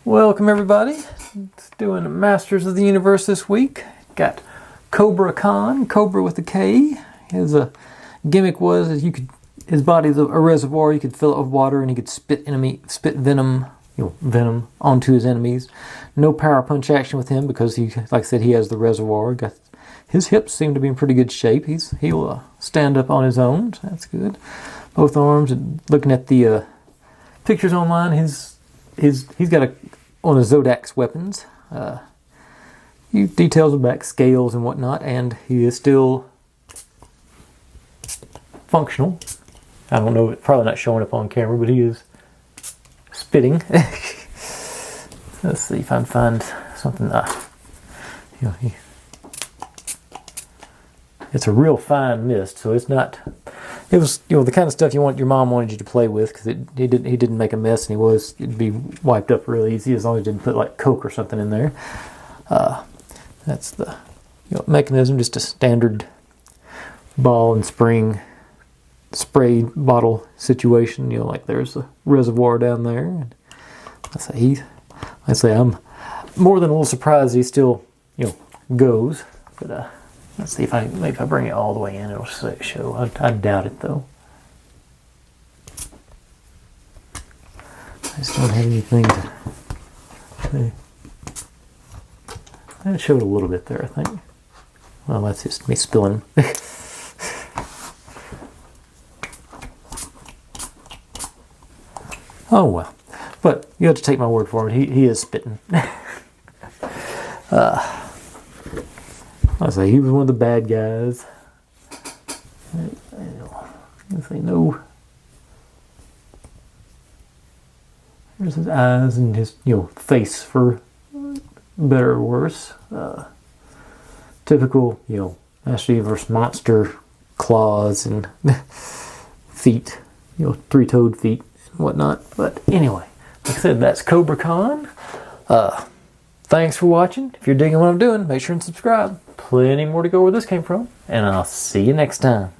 Welcome everybody. It's doing Masters of the Universe this week. Got Kobra Khan, Kobra with a K. His gimmick was his body's a reservoir. You could fill it with water, and he could spit venom, venom onto his enemies. No power punch action with him because like I said, he has the reservoir. His hips seem to be in pretty good shape. He'll stand up on his own. So that's good. Both arms. And looking at the pictures online, he's got one of Zodak's weapons. Details about scales and whatnot, and he is still functional. I don't know, it's probably not showing up on camera, but he is spitting. Let's see if I can find something. It's a real fine mist, so it's not. It was the kind of stuff your mom wanted you to play with, because he didn't make a mess, and it'd be wiped up real easy as long as you didn't put like Coke or something in there. That's the mechanism, just a standard ball and spring spray bottle situation. Like there's a reservoir down there. And I say I'm more than a little surprised he still goes. But let's see if I bring it all the way in, it'll show. I doubt it though. I just don't have anything to say. It showed a little bit there, I think. Well, that's just me spilling. Oh well. But you have to take my word for it. He is spitting. I say he was one of the bad guys. I say no. There's his eyes and his face, for better or worse. Typical Master Universe monster claws and feet, three-toed feet and whatnot. But anyway, like I said, that's Kobra Khan. Thanks for watching. If you're digging what I'm doing, make sure and subscribe. Plenty more to go where this came from, and I'll see you next time.